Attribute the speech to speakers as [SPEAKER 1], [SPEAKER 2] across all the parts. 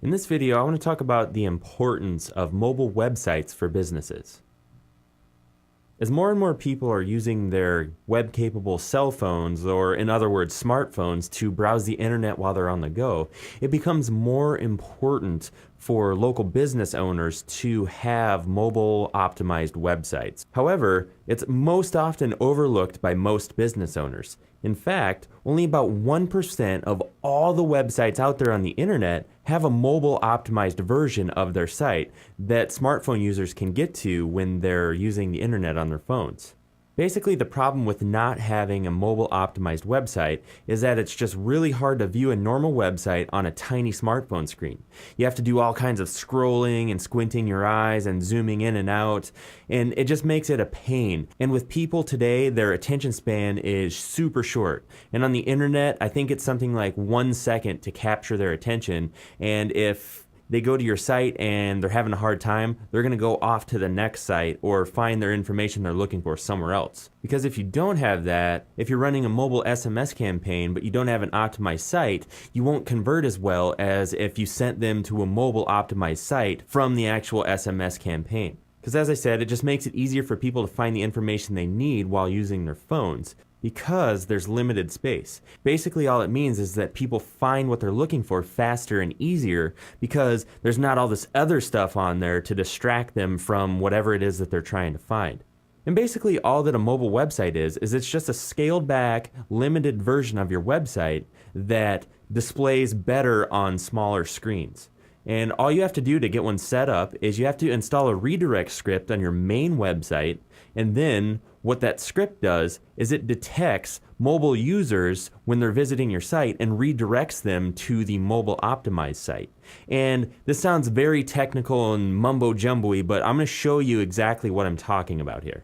[SPEAKER 1] In this video, I want to talk about the importance of mobile websites for businesses. As more and more people are using their web-capable cell phones, or in other words, smartphones, to browse the internet while they're on the go, it becomes more important for local business owners to have mobile-optimized websites. However, it's most often overlooked by most business owners. In fact, only about 1% of all the websites out there on the internet have a mobile-optimized version of their site that smartphone users can get to when they're using the internet on their phones. Basically, the problem with not having a mobile-optimized website is that it's just really hard to view a normal website on a tiny smartphone screen. You have to do all kinds of scrolling and squinting your eyes and zooming in and out, and it just makes it a pain. And with people today, their attention span is super short. And on the internet, I think it's something like 1 second to capture their attention, and if they go to your site and they're having a hard time, they're going to go off to the next site or find their information they're looking for somewhere else. Because if you don't have that, if you're running a mobile SMS campaign but you don't have an optimized site, you won't convert as well as if you sent them to a mobile optimized site from the actual SMS campaign. Because as I said, it just makes it easier for people to find the information they need while using their phones, because there's limited space. Basically, all it means is that people find what they're looking for faster and easier because there's not all this other stuff on there to distract them from whatever it is that they're trying to find. And basically, all that a mobile website is it's just a scaled back, limited version of your website that displays better on smaller screens. And all you have to do to get one set up is you have to install a redirect script on your main website, and then what that script does is it detects mobile users when they're visiting your site and redirects them to the mobile optimized site. And this sounds very technical and mumbo-jumbo-y, but I'm going to show you exactly what I'm talking about here.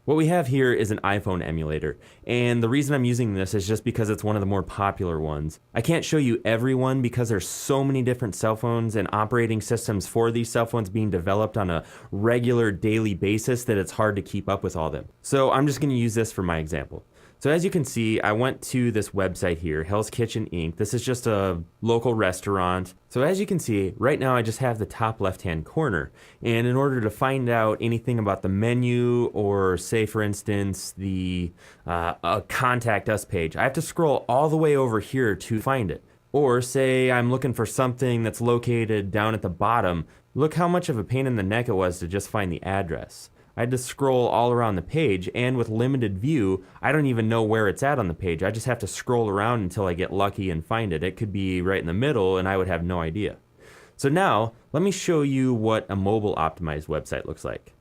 [SPEAKER 1] What we have here is an iPhone emulator, and the reason I'm using this is just because it's one of the more popular ones. I can't show you every one because there's so many different cell phones and operating systems for these cell phones being developed on a regular daily basis that it's hard to keep up with all of them. So I'm just going to use this for my example. So as you can see, I went to this website here, Hell's Kitchen Inc. This is just a local restaurant. So as you can see, right now I just have the top left-hand corner. And in order to find out anything about the menu or say, for instance, the Contact Us page, I have to scroll all the way over here to find it. Or say I'm looking for something that's located down at the bottom. Look how much of a pain in the neck it was to just find the address. I had to scroll all around the page, and with limited view, I don't even know where it's at on the page. I just have to scroll around until I get lucky and find it. It could be right in the middle, and I would have no idea. So now, let me show you what a mobile optimized website looks like.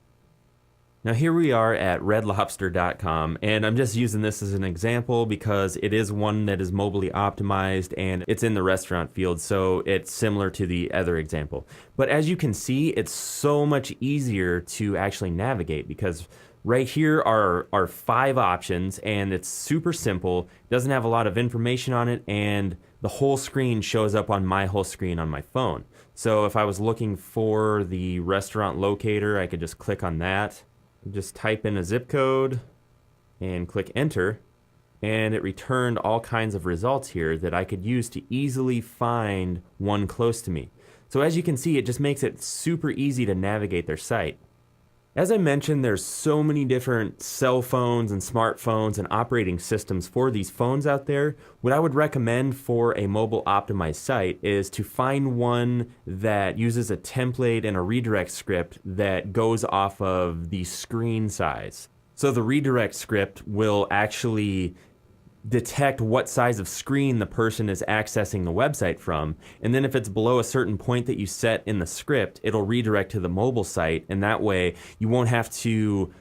[SPEAKER 1] Now here we are at redlobster.com, and I'm just using this as an example because it is one that is mobily optimized and it's in the restaurant field, so it's similar to the other example. But as you can see, it's so much easier to actually navigate because right here are 5 options, and it's super simple, doesn't have a lot of information on it, and the whole screen shows up on my whole screen on my phone. So if I was looking for the restaurant locator, I could just click on that. Just type in a zip code and click enter, and it returned all kinds of results here that I could use to easily find one close to me. So as you can see, it just makes it super easy to navigate their site. As I mentioned, there's so many different cell phones and smartphones and operating systems for these phones out there. What I would recommend for a mobile optimized site is to find one that uses a template and a redirect script that goes off of the screen size. So the redirect script will actually detect what size of screen the person is accessing the website from, and then if it's below a certain point that you set in the script, it'll redirect to the mobile site, and that way you won't have to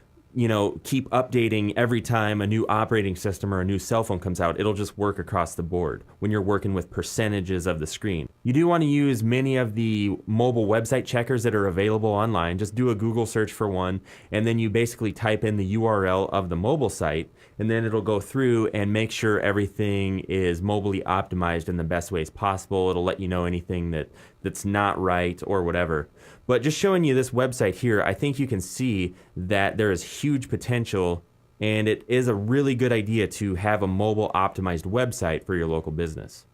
[SPEAKER 1] keep updating every time a new operating system or a new cell phone comes out. It'll just work across the board when you're working with percentages of the screen. You do want to use many of the mobile website checkers that are available online. Just do a Google search for one, and then you basically type in the URL of the mobile site, and then it'll go through and make sure everything is mobily optimized in the best ways possible. It'll let you know anything that's not right or whatever. But just showing you this website here, I think you can see that there is huge potential, and it is a really good idea to have a mobile optimized website for your local business.